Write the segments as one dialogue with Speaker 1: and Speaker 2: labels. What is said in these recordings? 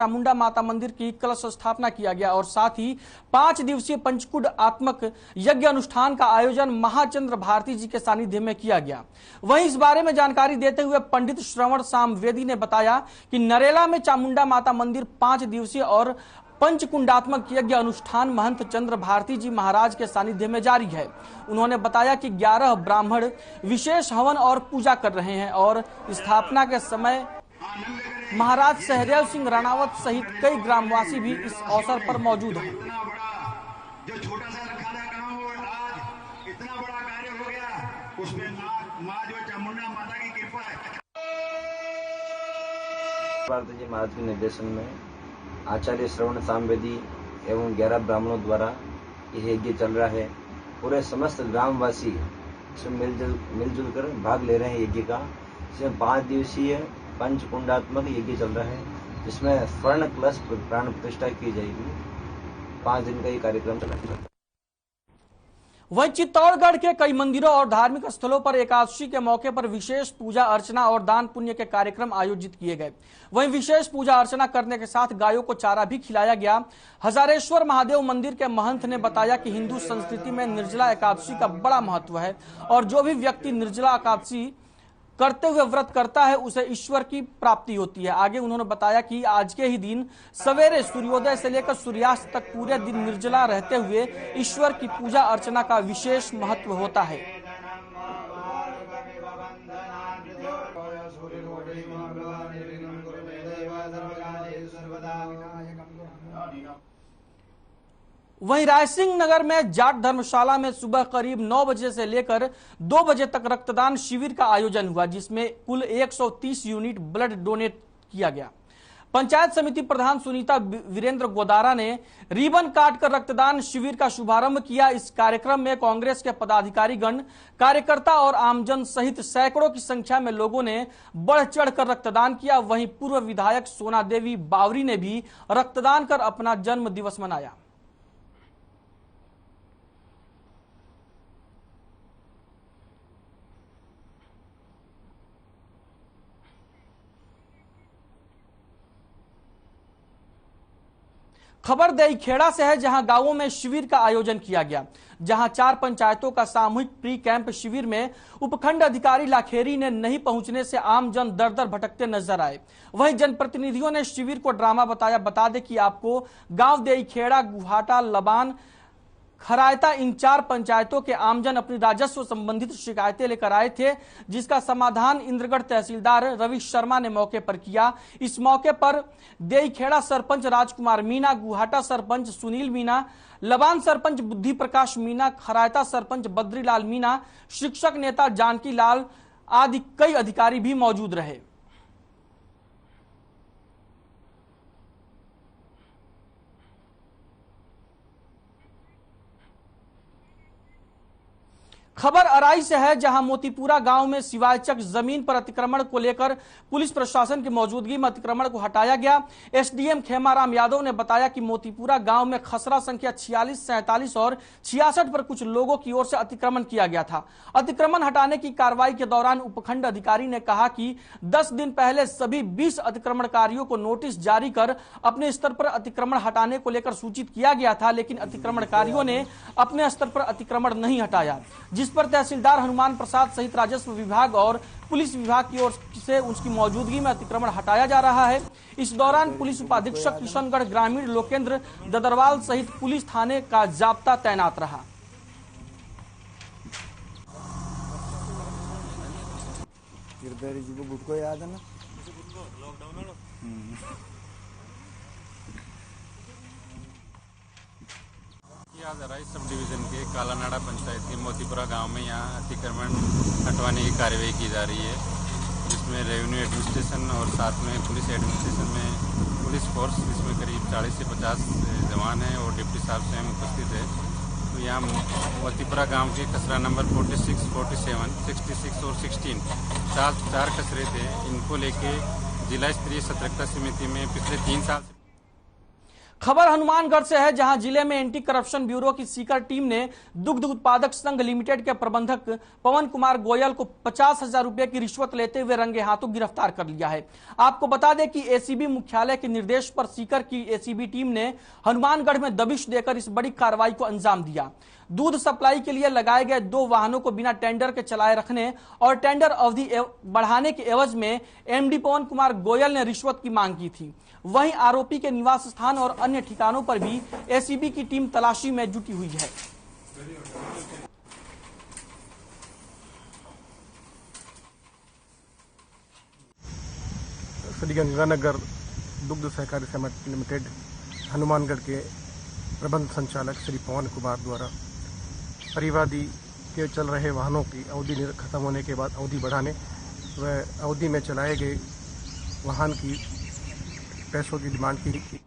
Speaker 1: चामुंडा माता मंदिर की कलश स्थापना किया गया और साथ ही 5 दिवसीय पंचकुंड आत्मक यज्ञ अनुष्ठान का आयोजन महाचंद्र भारती जी के सानिध्य में किया गया। वहीं इस बारे में जानकारी देते हुए पंडित श्रवण सामवेदी ने बताया कि नरेला में चामुंडा माता मंदिर 5 दिवसीय और पंचकुंडात्मक यज्ञ अनुष्ठान महंत चंद्र भारती जी महाराज के सानिध्य में जारी है। उन्होंने बताया कि 11 ब्राह्मण विशेष हवन और पूजा कर रहे हैं और स्थापना के समय महाराज सहदेव सिंह राणावत सहित कई ग्रामवासी भी इस अवसर पर मौजूद हैं।
Speaker 2: जो छोटा सा रखा था गांव और आज इतना बड़ा कार्य हो गया, उसमें माँ जो चामुंडा माता की कृपा है।
Speaker 3: भारती जी महाराज के निर्देशन में आचार्य श्रवण सामवेदी एवं 11 ब्राह्मणों द्वारा यह यज्ञ चल रहा है। पूरे समस्त ग्रामवासी इसमें मिलजुल कर भाग ले रहे हैं यज्ञ का। इसमें 5 दिवसीय पंचकुंडात्मक यज्ञ चल रहा है, जिसमें स्वर्ण कलश प्राण प्रतिष्ठा की जाएगी। 5 दिन का ये कार्यक्रम चल रहा है।
Speaker 1: वहीं चित्तौड़गढ़ के कई मंदिरों और धार्मिक स्थलों पर एकादशी के मौके पर विशेष पूजा अर्चना और दान पुण्य के कार्यक्रम आयोजित किए गए। वहीं विशेष पूजा अर्चना करने के साथ गायों को चारा भी खिलाया गया। हजारेश्वर महादेव मंदिर के महंत ने बताया कि हिंदू संस्कृति में निर्जला एकादशी का बड़ा महत्व है और जो भी व्यक्ति निर्जला एकादशी करते हुए व्रत करता है उसे ईश्वर की प्राप्ति होती है। आगे उन्होंने बताया कि आज के ही दिन सवेरे सूर्योदय से लेकर सूर्यास्त तक पूरे दिन निर्जला रहते हुए ईश्वर की पूजा अर्चना का विशेष महत्व होता है। वहीं रायसिंह नगर में जाट धर्मशाला में सुबह करीब 9 बजे से लेकर 2 बजे तक रक्तदान शिविर का आयोजन हुआ, जिसमें कुल 130 यूनिट ब्लड डोनेट किया गया। पंचायत समिति प्रधान सुनीता वीरेंद्र गोदारा ने रिबन काटकर रक्तदान शिविर का शुभारंभ किया। इस कार्यक्रम में कांग्रेस के पदाधिकारीगण, कार्यकर्ता और आमजन सहित सैकड़ों की संख्या में लोगों ने बढ़ चढ़कर रक्तदान किया। वहीं पूर्व विधायक सोना देवी बावरी ने भी रक्तदान कर अपना जन्म दिवस मनाया। खबर देईखेड़ा से है, जहां गांवों में शिविर का आयोजन किया गया, जहां 4 पंचायतों का सामूहिक प्री कैंप शिविर में उपखंड अधिकारी लाखेरी ने नहीं पहुंचने से आम जन दर दर भटकते नजर आए। वहीं जनप्रतिनिधियों ने शिविर को ड्रामा बताया। बता दें कि आपको गांव देईखेड़ा, गुहाटा, लबान, खरायता इन 4 पंचायतों के आमजन अपनी राजस्व संबंधित शिकायतें लेकर आए थे, जिसका समाधान इंद्रगढ़ तहसीलदार रवि शर्मा ने मौके पर किया। इस मौके पर देईखेड़ा सरपंच राजकुमार मीणा, गुहाटा सरपंच सुनील मीणा, लबान सरपंच बुद्धि प्रकाश मीणा, खरायता सरपंच बद्रीलाल मीणा, शिक्षक नेता जानकी लाल आदि कई अधिकारी भी मौजूद रहे। खबर अराई से है, जहां मोतीपुरा गांव में सिवायचक जमीन पर अतिक्रमण को लेकर पुलिस प्रशासन की मौजूदगी में अतिक्रमण को हटाया गया। एसडीएम खेमाराम यादव ने बताया कि मोतीपुरा गांव में खसरा संख्या 46, 47 और 66 पर कुछ लोगों की ओर से अतिक्रमण किया गया था। अतिक्रमण हटाने की कार्रवाई के दौरान उपखंड अधिकारी ने कहा कि 10 दिन पहले सभी 20 अतिक्रमणकारियों को नोटिस जारी कर अपने स्तर पर अतिक्रमण हटाने को लेकर सूचित किया गया था, लेकिन अतिक्रमणकारियों ने अपने स्तर पर अतिक्रमण नहीं हटाया, जिस पर तहसीलदार हनुमान प्रसाद सहित राजस्व विभाग और पुलिस विभाग की ओर से उसकी मौजूदगी में अतिक्रमण हटाया जा रहा है। इस दौरान पुलिस उपाधीक्षक किशनगढ़ ग्रामीण लोकेंद्र ददरवाल सहित पुलिस थाने का जाब्ता तैनात रहा।
Speaker 4: आज अराई सब डिवीजन के कालानाड़ा पंचायत के मोतीपुरा गांव में यहाँ अतिक्रमण हटवाने की कार्रवाई की जा रही है, जिसमें रेवेन्यू एडमिनिस्ट्रेशन और साथ में पुलिस एडमिनिस्ट्रेशन में पुलिस फोर्स, जिसमें करीब 40 से 50 जवान हैं और डिप्टी साहब स्वयं उपस्थित है। तो यहाँ मोतीपुरा गांव के कचरा नंबर 46, 47, 66 और 16 चार कचरे थे। इनको लेके जिला स्तरीय सतर्कता समिति में पिछले 3 साल से
Speaker 1: खबर हनुमानगढ़ से है, जहां जिले में एंटी करप्शन ब्यूरो की सीकर टीम ने दुग्ध उत्पादक संघ लिमिटेड के प्रबंधक पवन कुमार गोयल को 50,000 रुपए की रिश्वत लेते हुए रंगे हाथों गिरफ्तार कर लिया है। आपको बता दें कि एसीबी मुख्यालय के निर्देश पर सीकर की एसीबी टीम ने हनुमानगढ़ में दबिश देकर इस बड़ी कार्रवाई को अंजाम दिया। दूध सप्लाई के लिए लगाए गए 2 वाहनों को बिना टेंडर के चलाए रखने और टेंडर अवधि बढ़ाने के एवज में एमडी पवन कुमार गोयल ने रिश्वत की मांग की थी। वहीं आरोपी के निवास स्थान और अन्य ठिकानों पर भी एसीबी की टीम तलाशी में जुटी हुई है।
Speaker 5: श्री गंगानगर दुग्ध सहकारी समिति लिमिटेड हनुमानगढ़ के प्रबंध संचालक श्री पवन कुमार द्वारा परिवादी के चल रहे वाहनों की अवधि खत्म होने के बाद अवधि बढ़ाने व अवधि में चलाए गए वाहन की पैसों की डिमांड की।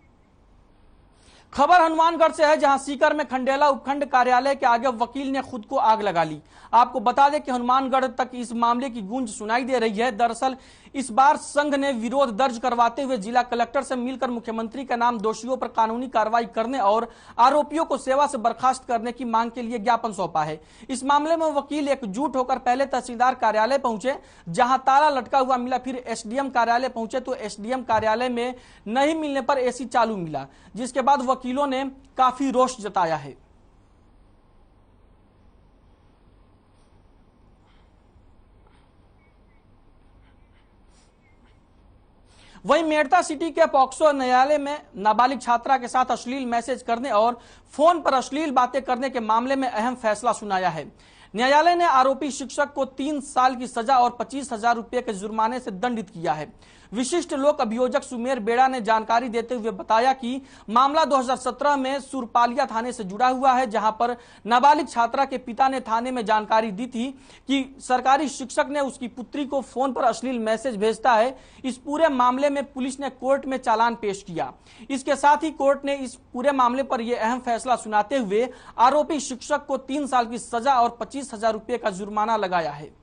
Speaker 1: खबर हनुमानगढ़ से है, जहां सीकर में खंडेला उपखंड कार्यालय के आगे वकील ने खुद को आग लगा ली। आपको बता दें कि हनुमानगढ़ तक इस मामले की गूंज सुनाई दे रही है। दरअसल इस बार संघ ने विरोध दर्ज करवाते हुए जिला कलेक्टर से मिलकर मुख्यमंत्री का नाम दोषियों पर कानूनी कार्रवाई करने और आरोपियों को सेवा से बर्खास्त करने की मांग के लिए ज्ञापन सौंपा है। इस मामले में वकील एकजुट होकर पहले तहसीलदार कार्यालय पहुंचे, जहां ताला लटका हुआ मिला। फिर एसडीएम कार्यालय पहुंचे तो एसडीएम कार्यालय में नहीं मिलने पर एसी चालू मिला, जिसके बाद वकीलों ने काफी रोष जताया है। वहीं मेड़ता सिटी के पॉक्सो न्यायालय में नाबालिग छात्रा के साथ अश्लील मैसेज करने और फोन पर अश्लील बातें करने के मामले में अहम फैसला सुनाया है। न्यायालय ने आरोपी शिक्षक को 3 साल की सजा और 25,000 रुपए के जुर्माने से दंडित किया है। विशिष्ट लोक अभियोजक सुमेर बेड़ा ने जानकारी देते हुए बताया कि मामला 2017 में सुरपालिया थाने से जुड़ा हुआ है, जहां पर नाबालिग छात्रा के पिता ने थाने में जानकारी दी थी कि सरकारी शिक्षक ने उसकी पुत्री को फोन पर अश्लील मैसेज भेजता है। इस पूरे मामले में पुलिस ने कोर्ट में चालान पेश किया। इसके साथ ही कोर्ट ने इस पूरे मामले पर यह अहम फैसला सुनाते हुए आरोपी शिक्षक को 3 साल की सजा और 25,000 रुपए का जुर्माना लगाया है।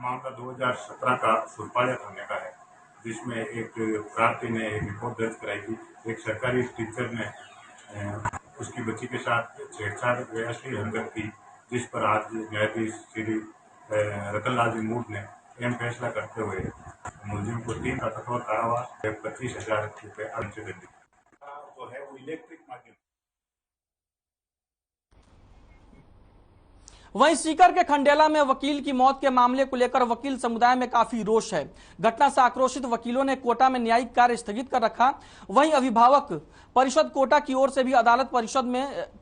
Speaker 6: मामला 2017 का सुरपालिया थाने का है, जिसमें एक प्रार्थी ने एक रिपोर्ट दर्ज कराई थी। एक सरकारी टीचर ने उसकी बच्ची के साथ छेड़छाड़ व अश्लील हरकत की, जिस पर आज न्यायाधीश श्री रतनलाल जी मूड ने अहम फैसला करते हुए मुलजिम को 3 का कठोर कारावास 25,000 रुपए अर्थदंड जो है वो इलेक्ट्रिक माध्यम।
Speaker 1: वहीं सीकर के खंडेला में वकील की मौत के मामले को लेकर वकील समुदाय में काफी रोष है। घटना से आक्रोशित वकीलों ने कोटा में न्यायिक कार्य स्थगित कर रखा। वहीं अभिभावक परिषद कोटा की ओर से भी अदालत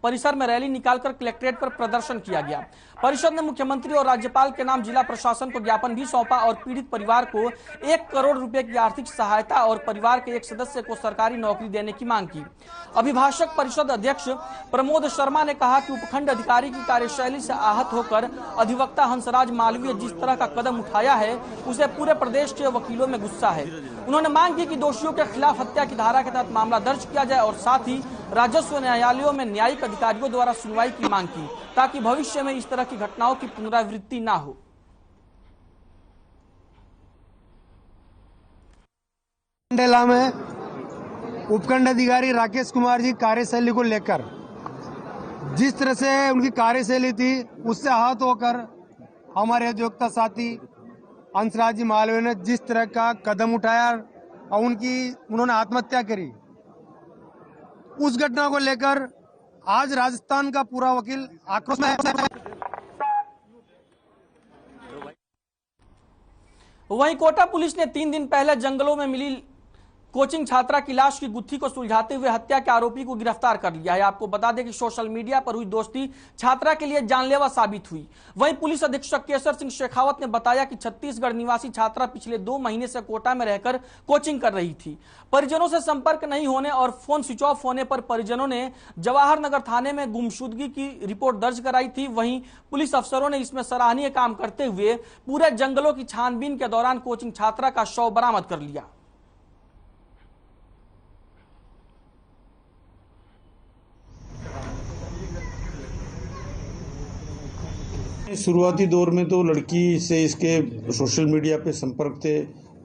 Speaker 1: परिसर में रैली निकालकर कलेक्ट्रेट पर प्रदर्शन किया गया। परिषद ने मुख्यमंत्री और राज्यपाल के नाम जिला प्रशासन को ज्ञापन भी सौंपा और पीड़ित परिवार को 1 करोड़ रुपए की आर्थिक सहायता और परिवार के एक सदस्य को सरकारी नौकरी देने की मांग की। अभिभाषक परिषद अध्यक्ष प्रमोद शर्मा ने कहा कि उपखंड अधिकारी की कार्यशैली से आहत होकर अधिवक्ता हंसराज मालवीय जिस तरह का कदम उठाया है, उसे पूरे प्रदेश के वकीलों में गुस्सा है। उन्होंने मांग की कि दोषियों के खिलाफ हत्या की धारा के तहत मामला दर्ज किया जाए और साथ ही राजस्व न्यायालयों में न्यायिक अधिकारियों द्वारा सुनवाई की मांग की, ताकि भविष्य में इस तरह की घटनाओं की पुनरावृत्ति ना हो।
Speaker 7: खंडेला में उपखंड अधिकारी राकेश कुमार जी कार्यशैली को लेकर जिस तरह से उनकी कार्यशैली थी, उससे आहत होकर हमारे अधिवक्ता साथी हंसराज जी मालवीय ने जिस तरह का कदम उठाया और उन्होंने आत्महत्या करी, उस घटना को लेकर आज राजस्थान का पूरा वकील आक्रोश में है।
Speaker 1: वहीं कोटा पुलिस ने 3 दिन पहले जंगलों में मिली कोचिंग छात्रा की लाश की गुत्थी को सुलझाते हुए हत्या के आरोपी को गिरफ्तार कर लिया है। आपको बता दें कि सोशल मीडिया पर हुई दोस्ती छात्रा के लिए जानलेवा साबित हुई। वहीं पुलिस अधीक्षक केसर सिंह शेखावत ने बताया कि छत्तीसगढ़ निवासी छात्रा पिछले 2 महीने से कोटा में रहकर कोचिंग कर रही थी। परिजनों से संपर्क नहीं होने और फोन स्विच ऑफ होने पर परिजनों ने जवाहर नगर थाने में गुमशुदगी की रिपोर्ट दर्ज कराई थी। वहीं पुलिस अफसरों ने इसमें सराहनीय काम करते हुए पूरे जंगलों की छानबीन के दौरान कोचिंग छात्रा का शव बरामद कर लिया।
Speaker 8: शुरुआती दौर में तो लड़की से इसके सोशल मीडिया पे संपर्क थे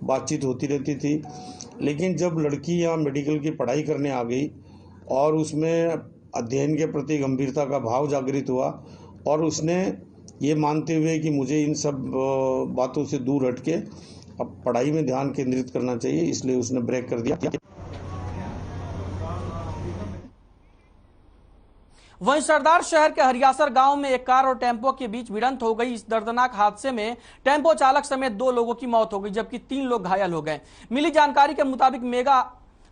Speaker 8: बातचीत होती रहती थी। लेकिन जब लड़की यहाँ मेडिकल की पढ़ाई करने आ गई और उसमें अध्ययन के प्रति गंभीरता का भाव जागृत हुआ और उसने ये मानते हुए कि मुझे इन सब बातों से दूर हट के अब पढ़ाई में ध्यान केंद्रित करना चाहिए, इसलिए उसने ब्रेक कर दिया।
Speaker 1: वहीं सरदार शहर के हरियासर गांव में एक कार और टेम्पो के बीच भिड़ंत हो गई। इस दर्दनाक हादसे में टेम्पो चालक समेत 2 लोगों की मौत हो गई, जबकि 3 लोग घायल हो गए। मिली जानकारी के मुताबिक मेगा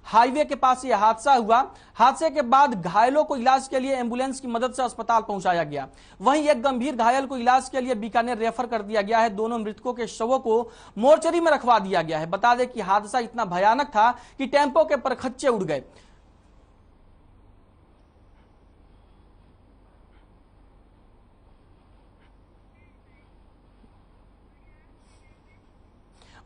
Speaker 1: हाईवे के पास यह हादसा हुआ। हादसे के बाद घायलों को इलाज के लिए एम्बुलेंस की मदद से अस्पताल पहुंचाया गया। वहीं एक गंभीर घायल को इलाज के लिए बीकानेर रेफर कर दिया गया है। दोनों मृतकों के शवों को मोर्चरी में रखवा दिया गया है। बता दें कि हादसा इतना भयानक था कि टेम्पो के परखच्चे उड़ गए।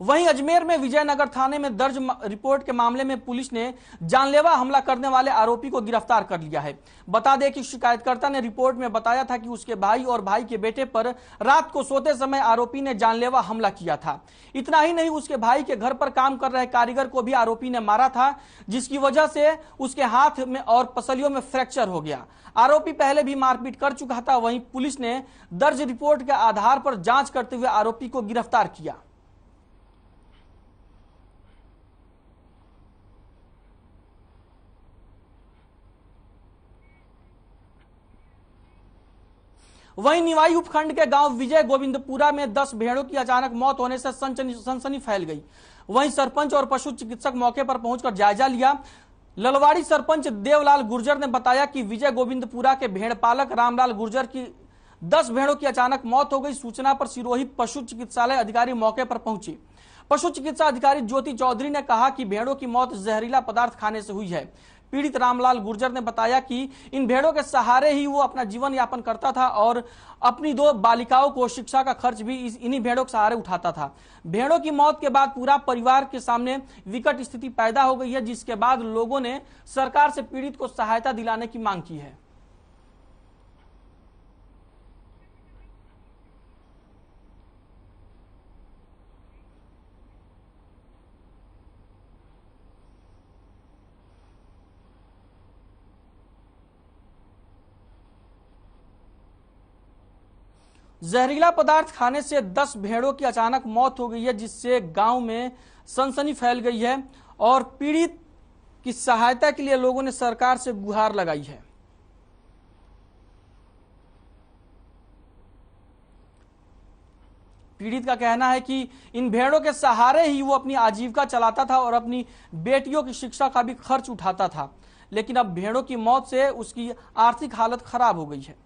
Speaker 1: वहीं अजमेर में विजयनगर थाने में दर्ज रिपोर्ट के मामले में पुलिस ने जानलेवा हमला करने वाले आरोपी को गिरफ्तार कर लिया है। बता दें कि शिकायतकर्ता ने रिपोर्ट में बताया था कि उसके भाई और भाई के बेटे पर रात को सोते समय आरोपी ने जानलेवा हमला किया था। इतना ही नहीं, उसके भाई के घर पर काम कर रहे कारीगर को भी आरोपी ने मारा था, जिसकी वजह से उसके हाथ में और पसलियों में फ्रैक्चर हो गया। आरोपी पहले भी मारपीट कर चुका था। वहीं पुलिस ने दर्ज रिपोर्ट के आधार पर जांच करते हुए आरोपी को गिरफ्तार किया। वहीं निवाई उपखंड के गांव विजय गोविंदपुरा में 10 भेड़ों की अचानक मौत होने से सनसनी फैल गई। वहीं सरपंच और पशु चिकित्सक मौके पर पहुंचकर जायजा लिया। ललवाड़ी सरपंच देवलाल गुर्जर ने बताया कि विजय गोविंदपुरा के भेड़ पालक रामलाल गुर्जर की 10 भेड़ों की अचानक मौत हो गई। सूचना पर सिरोही पशु चिकित्सालय अधिकारी मौके पर पहुंचे। पशु चिकित्सा अधिकारी ज्योति चौधरी ने कहा कि भेड़ों की मौत जहरीला पदार्थ खाने से हुई है। पीड़ित रामलाल गुर्जर ने बताया कि इन भेड़ों के सहारे ही वो अपना जीवन यापन करता था और अपनी 2 बालिकाओं को शिक्षा का खर्च भी इन्हीं भेड़ों के सहारे उठाता था। भेड़ों की मौत के बाद पूरा परिवार के सामने विकट स्थिति पैदा हो गई है, जिसके बाद लोगों ने सरकार से पीड़ित को सहायता दिलाने की मांग की है। जहरीला पदार्थ खाने से 10 भेड़ों की अचानक मौत हो गई है, जिससे गांव में सनसनी फैल गई है और पीड़ित की सहायता के लिए लोगों ने सरकार से गुहार लगाई है। पीड़ित का कहना है कि इन भेड़ों के सहारे ही वो अपनी आजीविका चलाता था और अपनी बेटियों की शिक्षा का भी खर्च उठाता था, लेकिन अब भेड़ों की मौत से उसकी आर्थिक हालत खराब हो गई है।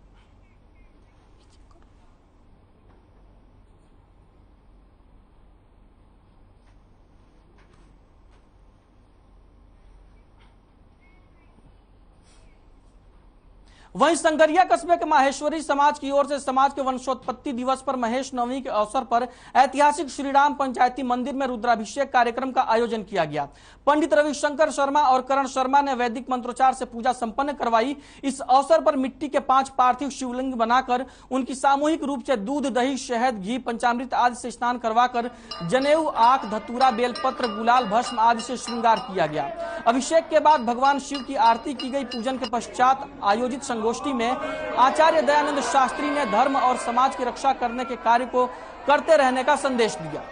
Speaker 1: वहीं संगरिया कस्बे के माहेश्वरी समाज की ओर से समाज के वंशोत्पत्ति दिवस पर महेश नवमी के अवसर पर ऐतिहासिक श्रीराम पंचायती मंदिर में रुद्राभिषेक कार्यक्रम का आयोजन किया गया। पंडित रविशंकर शर्मा और करण शर्मा ने वैदिक मंत्रोच्चार से पूजा संपन्न करवाई। इस अवसर पर मिट्टी के 5 पार्थिव शिवलिंग बनाकर उनकी सामूहिक रूप से दूध, दही, शहद, घी, पंचामृत आदि से स्नान करवाकर जनेऊ, आख, धतूरा, बेलपत्र, गुलाल, भस्म आदि से श्रृंगार किया गया। अभिषेक के बाद भगवान शिव की आरती की गई। पूजन के पश्चात आयोजित संगोष्ठी में आचार्य दयानंद शास्त्री ने धर्म और समाज की रक्षा करने के कार्य को करते रहने का संदेश दिया।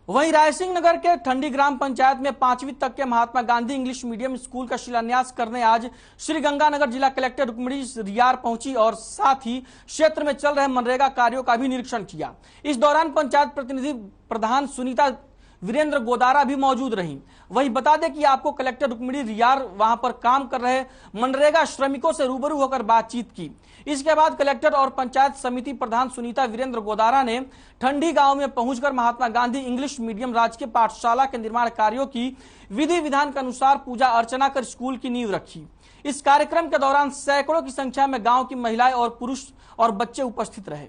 Speaker 1: वहीं रायसिंह नगर के ठंडी ग्राम पंचायत में 5वीं तक के Mahatma Gandhi English medium school का शिलान्यास करने आज श्रीगंगानगर जिला कलेक्टर रुक्मिणी रियार पहुंची और साथ ही क्षेत्र में चल रहे मनरेगा कार्यों का भी निरीक्षण किया। इस दौरान पंचायत प्रतिनिधि प्रधान सुनीता वीरेंद्र गोदारा भी मौजूद रहीं। वहीं बता दें कि आपको कलेक्टर रुक्मिणी रियार वहां पर काम कर रहे मनरेगा श्रमिकों से रूबरू होकर बातचीत की। इसके बाद कलेक्टर और पंचायत समिति प्रधान सुनीता वीरेंद्र गोदारा ने ठंडी गांव में पहुंचकर महात्मा गांधी इंग्लिश मीडियम राजकीय पाठशाला के निर्माण कार्यों की विधि विधान के अनुसार पूजा अर्चना कर स्कूल की नींव रखी। इस कार्यक्रम के दौरान सैकड़ों की संख्या में गाँव की महिलाएं और पुरुष और बच्चे उपस्थित रहे।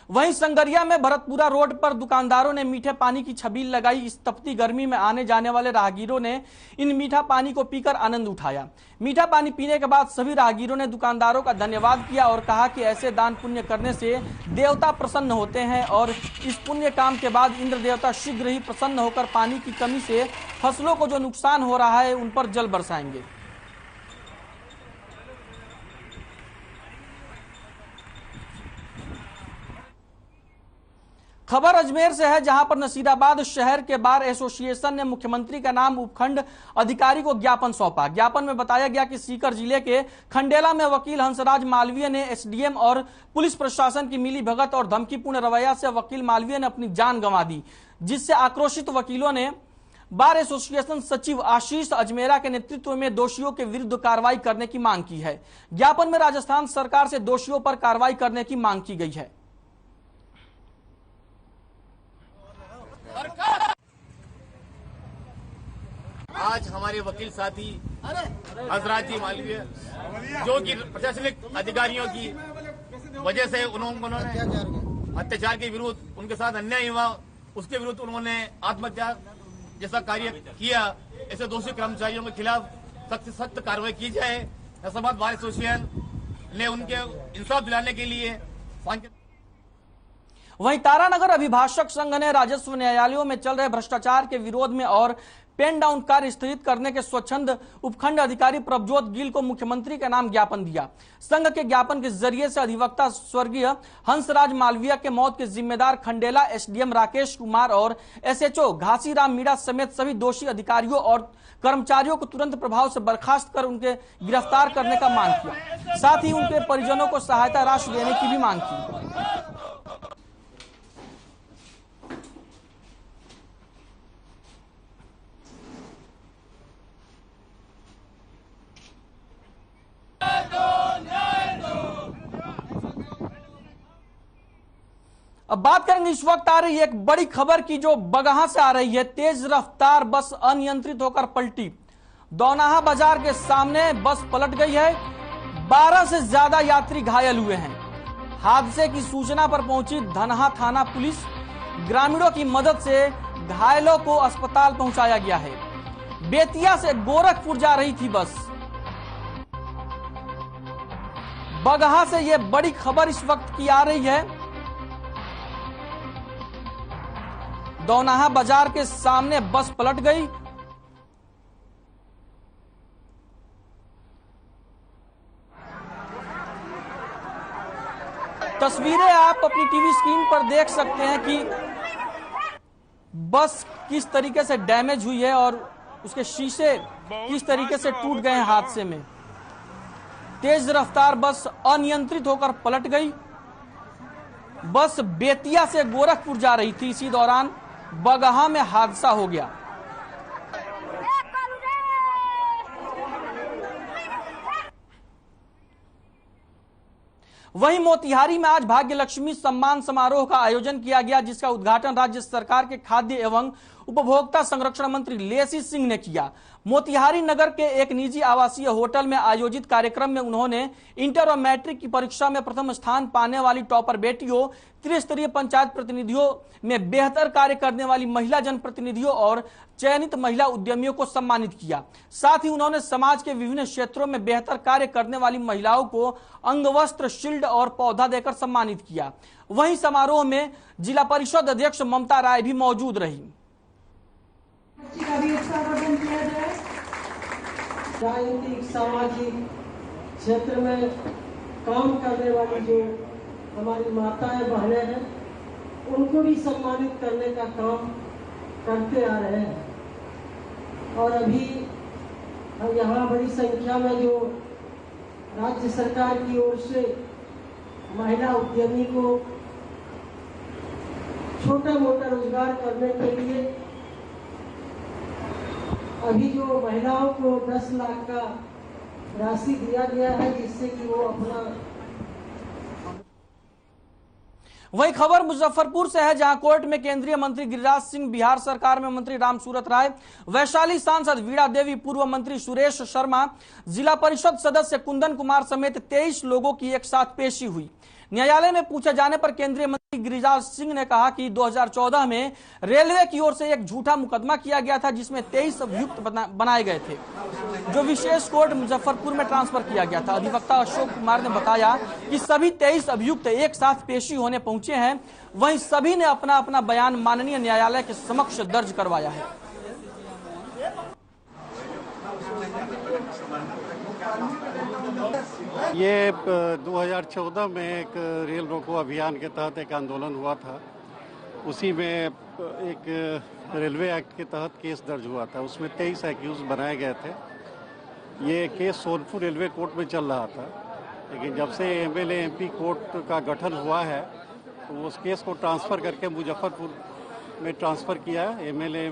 Speaker 1: वहीं संगरिया में भरतपुरा रोड पर दुकानदारों ने मीठे पानी की छबील लगाई। इस तपती गर्मी में आने जाने वाले राहगीरों ने इन मीठा पानी को पीकर आनंद उठाया। मीठा पानी पीने के बाद सभी राहगीरों ने दुकानदारों का धन्यवाद किया और कहा कि ऐसे दान पुण्य करने से देवता प्रसन्न होते हैं और इस पुण्य काम के बाद इंद्र देवता शीघ्र ही प्रसन्न होकर पानी की कमी से फसलों को जो नुकसान हो रहा है उन पर जल बरसाएंगे। खबर अजमेर से है, जहां पर नसीराबाद शहर के बार एसोसिएशन ने मुख्यमंत्री का नाम उपखंड अधिकारी को ज्ञापन सौंपा। ज्ञापन में बताया गया कि सीकर जिले के खंडेला में वकील हंसराज मालवीय ने एसडीएम और पुलिस प्रशासन की मिलीभगत और धमकीपूर्ण रवैया से वकील मालवीय ने अपनी जान गंवा दी, जिससे आक्रोशित वकीलों ने बार एसोसिएशन सचिव आशीष अजमेरा के नेतृत्व में दोषियों के विरुद्ध कार्रवाई करने की मांग की है। ज्ञापन में राजस्थान सरकार से दोषियों पर कार्रवाई करने की मांग की गई है।
Speaker 9: आज हमारे वकील साथी हंसराज जी मालवीय, जो कि प्रशासनिक अधिकारियों की वजह से उन्होंने अत्याचार के विरुद्ध, उनके साथ अन्याय हुआ, उसके विरुद्ध उन्होंने आत्महत्या जैसा कार्य किया। ऐसे दोषी कर्मचारियों के खिलाफ सख्त से सख्त कार्रवाई की जाए। नसीराबाद बार एसोसिएशन ने उनके इंसाफ दिलाने के लिए।
Speaker 1: वहीं तारानगर अभिभाषक संघ ने राजस्व न्यायालयों में चल रहे भ्रष्टाचार के विरोध में और पेन डाउन कार्य स्थगित करने के स्वच्छंद उपखंड अधिकारी प्रभजोत गिल को मुख्यमंत्री का नाम ज्ञापन दिया। संघ के ज्ञापन के जरिए से अधिवक्ता स्वर्गीय हंसराज मालवीय के मौत के जिम्मेदार खंडेला एसडीएम राकेश कुमार और एसएचओ घासीराम मीणा समेत सभी दोषी अधिकारियों और कर्मचारियों को तुरंत प्रभाव से बर्खास्त कर उनके गिरफ्तार करने का मांग किया। साथ ही उनके परिजनों को सहायता राशि देने की भी मांग की। अब बात करेंगे इस वक्त आ रही है एक बड़ी खबर की, जो बगहा से आ रही है। तेज रफ्तार बस अनियंत्रित होकर पलटी। दौनाहा बाजार के सामने बस पलट गई है। 12 से ज्यादा यात्री घायल हुए हैं। हादसे की सूचना पर पहुंची धनहा थाना पुलिस। ग्रामीणों की मदद से घायलों को अस्पताल पहुंचाया गया है। बेतिया से गोरखपुर जा रही थी बस। बगहा से यह बड़ी खबर इस वक्त की आ रही है। दौनाहा बाजार के सामने बस पलट गई। तस्वीरें आप अपनी टीवी स्क्रीन पर देख सकते हैं कि बस किस तरीके से डैमेज हुई है और उसके शीशे किस तरीके से टूट गए हैं हादसे में। तेज रफ्तार बस अनियंत्रित होकर पलट गई। बस बेतिया से गोरखपुर जा रही थी। इसी दौरान बगहा में हादसा हो गया। वहीं मोतिहारी में आज भाग्य लक्ष्मी सम्मान समारोह का आयोजन किया गया, जिसका उद्घाटन राज्य सरकार के खाद्य एवं उपभोक्ता संरक्षण मंत्री लेसी सिंह ने किया। मोतिहारी नगर के एक निजी आवासीय होटल में आयोजित कार्यक्रम में उन्होंने इंटर और मैट्रिक की परीक्षा में प्रथम स्थान पाने वाली टॉपर बेटियों, त्रिस्तरीय पंचायत प्रतिनिधियों में बेहतर कार्य करने वाली महिला जनप्रतिनिधियों और चयनित महिला उद्यमियों को सम्मानित किया। साथ ही उन्होंने समाज के विभिन्न क्षेत्रों में बेहतर कार्य करने वाली महिलाओं को अंगवस्त्र, शील्ड और पौधा देकर सम्मानित किया। वहीं समारोह में जिला परिषद अध्यक्ष ममता राय भी मौजूद रही।
Speaker 10: का भी उत्साहवर्धन किया जाए। राजनीतिक, सामाजिक क्षेत्र में काम करने वाली जो हमारी माताएं बहनें हैं, उनको भी सम्मानित करने का काम करते आ रहे हैं। और अभी यहाँ बड़ी संख्या में जो राज्य सरकार की ओर से महिला उद्यमी को छोटा मोटा रोजगार करने के लिए अभी जो महिलाओं को 10 लाख का राशि दिया गया है, जिससे कि वो अपना।
Speaker 1: वही खबर मुजफ्फरपुर से है, जहां कोर्ट में केंद्रीय मंत्री गिरिराज सिंह, बिहार सरकार में मंत्री रामसूरत राय, वैशाली सांसद वीणा देवी, पूर्व मंत्री सुरेश शर्मा, जिला परिषद सदस्य कुंदन कुमार समेत 23 लोगों की एक साथ पेशी हुई। न्यायालय में पूछे जाने पर केंद्रीय मंत्री गिरिराज सिंह ने कहा कि 2014 में रेलवे की ओर से एक झूठा मुकदमा किया गया था जिसमें 23 अभियुक्त बनाए गए थे, जो विशेष कोर्ट मुजफ्फरपुर में ट्रांसफर किया गया था। अधिवक्ता अशोक कुमार ने बताया कि सभी 23 अभियुक्त एक साथ पेशी होने पहुंचे हैं। वहीं सभी ने अपना अपना बयान माननीय न्यायालय के समक्ष दर्ज करवाया है।
Speaker 11: ये 2014 में एक रेल रोको अभियान के तहत एक आंदोलन हुआ था। उसी में एक रेलवे एक्ट के तहत केस दर्ज हुआ था। उसमें 23 एक्यूज बनाए गए थे। ये केस सोनपुर रेलवे कोर्ट में चल रहा था, लेकिन जब से एमएलए एमपी कोर्ट का गठन हुआ है तो उस केस को ट्रांसफ़र करके मुजफ्फरपुर में ट्रांसफ़र किया। एमएलए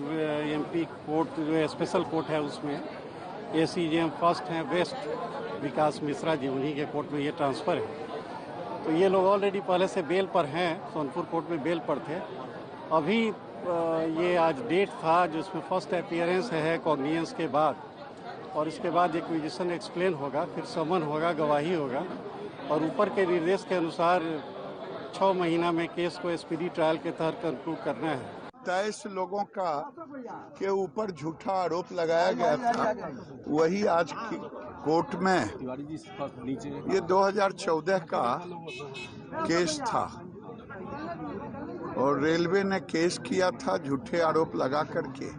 Speaker 11: एमपी कोर्ट जो स्पेशल कोर्ट है उसमें एसीजेएम फर्स्ट हैं वेस्ट विकास मिश्रा जी, उन्हीं के कोर्ट में ये ट्रांसफ़र है। तो ये लोग ऑलरेडी पहले से बेल पर हैं, सोनपुर कोर्ट में बेल पर थे। अभी ये आज डेट था जिसमें फर्स्ट अपीयरेंस है कॉग्निजेंस के बाद, और इसके बाद एक्विजिशन एक्सप्लेन होगा, फिर समन होगा, गवाही होगा, और ऊपर के निर्देश के अनुसार 6 महीना में केस को स्पीडी ट्रायल के तहत कंक्लूड करना है।
Speaker 12: 23 लोगों का के ऊपर झूठा आरोप लगाया गया था, वही आज की कोर्ट में ये 2014 का केस था और रेलवे ने केस किया था झूठे आरोप लगा करके।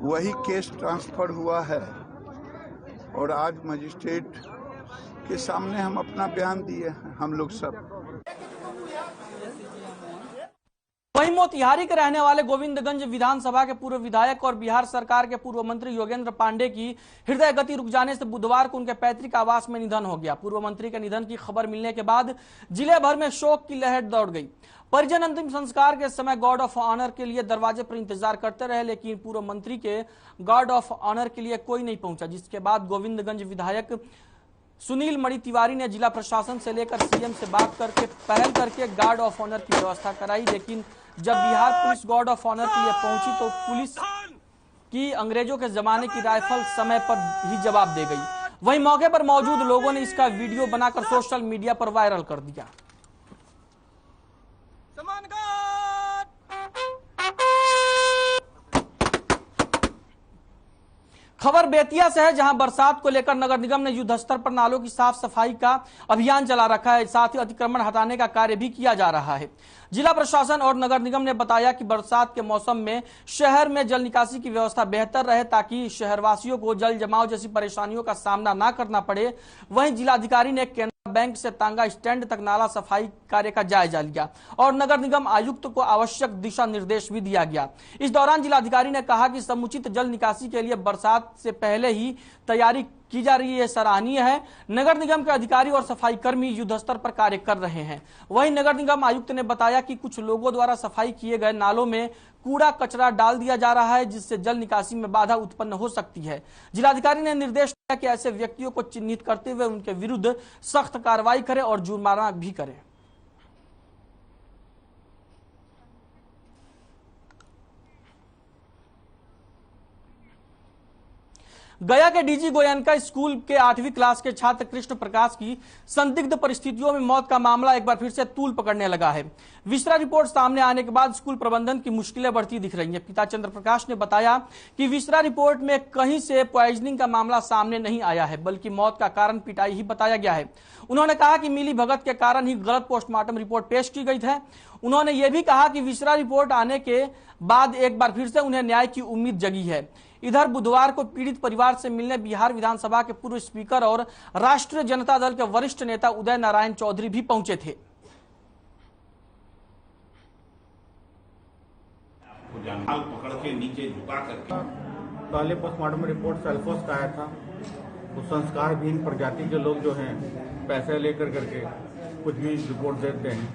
Speaker 12: वही केस ट्रांसफर हुआ है और आज मजिस्ट्रेट के सामने हम अपना बयान दिए हैं, हम लोग सब।
Speaker 1: वहीं मोतिहारी के रहने वाले गोविंदगंज विधानसभा के पूर्व विधायक और बिहार सरकार के पूर्व मंत्री योगेंद्र पांडे की हृदय गति रुक जाने से बुधवार को उनके पैतृक आवास में निधन हो गया। पूर्व मंत्री के निधन की खबर मिलने के बाद जिले भर में शोक की लहर दौड़ गई। परिजन अंतिम संस्कार के समय गार्ड ऑफ ऑनर के लिए दरवाजे पर इंतजार करते रहे, लेकिन पूर्व मंत्री के गार्ड ऑफ ऑनर के लिए कोई नहीं पहुंचा, जिसके बाद गोविंदगंज विधायक सुनील मणि तिवारी ने जिला प्रशासन से लेकर सीएम से बात करके पहल करके गार्ड ऑफ ऑनर की व्यवस्था कराई। लेकिन जब Bihar police guard of honour के लिए पहुंची तो पुलिस की अंग्रेजों के जमाने की राइफल समय पर ही जवाब दे गई। वहीं मौके पर मौजूद लोगों ने इसका वीडियो बनाकर सोशल मीडिया पर वायरल कर दिया। खबर बेतिया से है, जहां बरसात को लेकर नगर निगम ने युद्ध स्तर पर नालों की साफ सफाई का अभियान चला रखा है। साथ ही अतिक्रमण हटाने का कार्य भी किया जा रहा है। जिला प्रशासन और नगर निगम ने बताया कि बरसात के मौसम में शहर में जल निकासी की व्यवस्था बेहतर रहे, ताकि शहरवासियों को जल जमाव जैसी परेशानियों का सामना न करना पड़े। वहीं जिलाधिकारी ने केनरा बैंक से तांगा स्टैंड तक नाला सफाई कार्य का जायजा लिया और नगर निगम आयुक्त को आवश्यक दिशा निर्देश भी दिया गया। इस दौरान जिलाधिकारी ने कहा कि समुचित जल निकासी के लिए बरसात से पहले ही तैयारी की जा रही है, सराहनीय है। नगर निगम के अधिकारी और सफाई कर्मी युद्ध स्तर पर कार्य कर रहे हैं। वहीं नगर निगम आयुक्त ने बताया कि कुछ लोगों द्वारा सफाई किए गए नालों में कूड़ा कचरा डाल दिया जा रहा है, जिससे जल निकासी में बाधा उत्पन्न हो सकती है। जिलाधिकारी ने निर्देश दिया कि ऐसे व्यक्तियों को चिन्हित करते हुए उनके विरुद्ध सख्त कार्रवाई करें और जुर्माना भी करें। गया के डीजी गोयनका स्कूल के 8वीं क्लास के छात्र कृष्ण प्रकाश की संदिग्ध परिस्थितियों में मौत का मामला एक बार फिर से तूल पकड़ने लगा है। विसरा रिपोर्ट सामने आने के बाद स्कूल प्रबंधन की मुश्किलें बढ़ती दिख रही हैं। पिता चंद्र प्रकाश ने बताया कि विसरा रिपोर्ट में कहीं से पॉइजनिंग का मामला सामने नहीं आया है, बल्कि मौत का कारण पिटाई ही बताया गया है। उन्होंने कहा कि मिली भगत के कारण ही गलत पोस्टमार्टम रिपोर्ट पेश की गई है। उन्होंने ये भी कहा कि विसरा रिपोर्ट आने के बाद एक बार फिर से उन्हें न्याय की उम्मीद जगी है। इधर बुधवार को पीड़ित परिवार से मिलने बिहार विधानसभा के पूर्व स्पीकर और राष्ट्रीय जनता दल के वरिष्ठ नेता उदय नारायण चौधरी भी पहुंचे थे।
Speaker 13: पकड़ के नीचे झुका करके
Speaker 14: पहले पोस्टमार्टम रिपोर्ट सेल्फोस का आया था। तो संस्कार विहीन प्रजाति के लोग जो हैं पैसे लेकर करके कुछ भी रिपोर्ट देते हैं।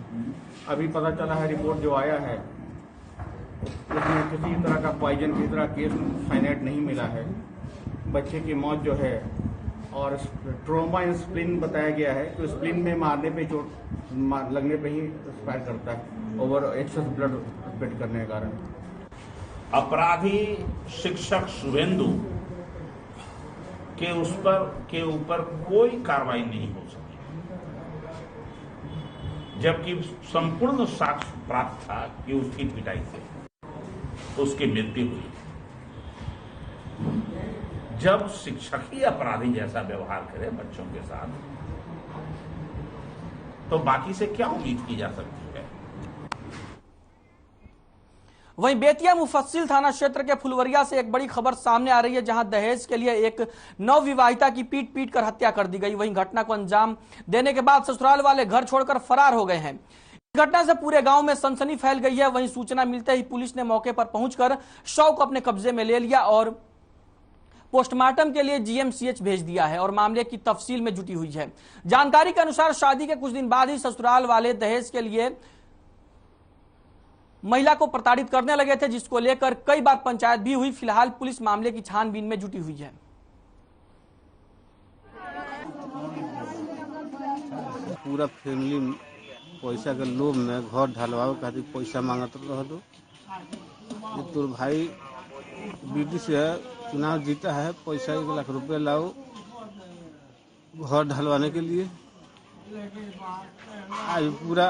Speaker 14: अभी पता चला है रिपोर्ट जो आया है उसमें किसी तरह का पॉइजन की तरह केस साइनाइड नहीं मिला है। बच्चे की मौत जो है और ट्रोमा इन स्प्लिन बताया गया है, तो स्प्लिन में मारने पे चोट लगने पे ही एक्सपायर करता है, ओवर एक्सेस ब्लड स्प्रेड करने के कारण।
Speaker 13: अपराधी शिक्षक शुभेंदु के ऊपर कोई कार्रवाई नहीं हो सकी। जबकि संपूर्ण साक्ष्य प्राप्त था कि उसकी पिटाई से उसकी मृत्यु हुई। जब शिक्षक ही अपराधी जैसा व्यवहार करे बच्चों के साथ, तो बाकी से क्या उम्मीद की जा सकती है।
Speaker 1: वहीं बेतिया मुफस्सिल थाना क्षेत्र के फुलवरिया से एक बड़ी खबर सामने आ रही है, जहां दहेज के लिए एक नवविवाहिता की पीट कर हत्या कर दी गई। वहीं घटना को अंजाम देने के बाद ससुराल वाले घर छोड़कर फरार हो गए हैं। इस घटना से पूरे गांव में सनसनी फैल गई है। वहीं सूचना मिलते ही पुलिस ने मौके पर पहुंचकर शव को अपने कब्जे में ले लिया और पोस्टमार्टम के लिए जीएमसीएच भेज दिया है और मामले की तफसील में जुटी हुई है। जानकारी के अनुसार शादी के कुछ दिन बाद ही ससुराल वाले दहेज के लिए महिला को प्रताड़ित करने लगे थे, जिसको लेकर कई बार पंचायत भी हुई। फिलहाल पुलिस मामले की छानबीन में जुटी हुई है।
Speaker 15: पूरा फैमिली पैसा के लोभ में घर ढलवावे खातिर पैसा मांगत रह दो। तो भाई बीडी से चुनाव जीता है, पैसा 1 लाख रुपए लाओ घर ढलवाने के लिए। आज पूरा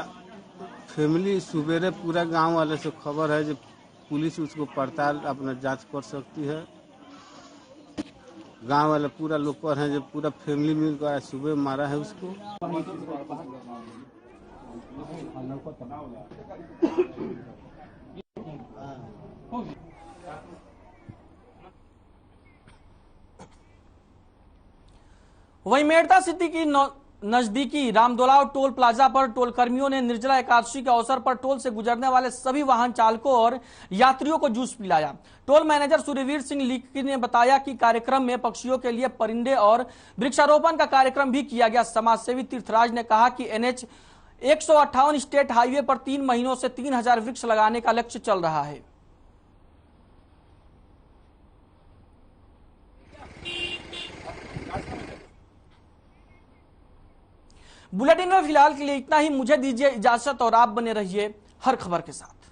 Speaker 15: फैमिली सुबेरे पूरा गांव वाले से खबर है जो पुलिस उसको पड़ताल अपना जांच कर सकती है। गांव वाले पूरा लोग पर हैं जो पूरा फैमिली मिलकर सुबह मारा है उसको।
Speaker 1: वहीं मेड़ता सिटी की नजदीकी रामदोलाव टोल प्लाजा पर टोल कर्मियों ने निर्जला एकादशी के अवसर पर टोल से गुजरने वाले सभी वाहन चालकों और यात्रियों को जूस पिलाया। Toll manager Suryaveer Singh leaky ने बताया कि कार्यक्रम में पक्षियों के लिए परिंदे और वृक्षारोपण का कार्यक्रम भी किया गया। समाजसेवी तीर्थराज ने कहा कि NH 158 स्टेट हाईवे पर 3 महीनों से 3000 वृक्ष लगाने का लक्ष्य चल रहा है। बुलेटिन में फिलहाल के लिए इतना ही। मुझे दीजिए इजाजत और आप बने रहिए हर खबर के साथ।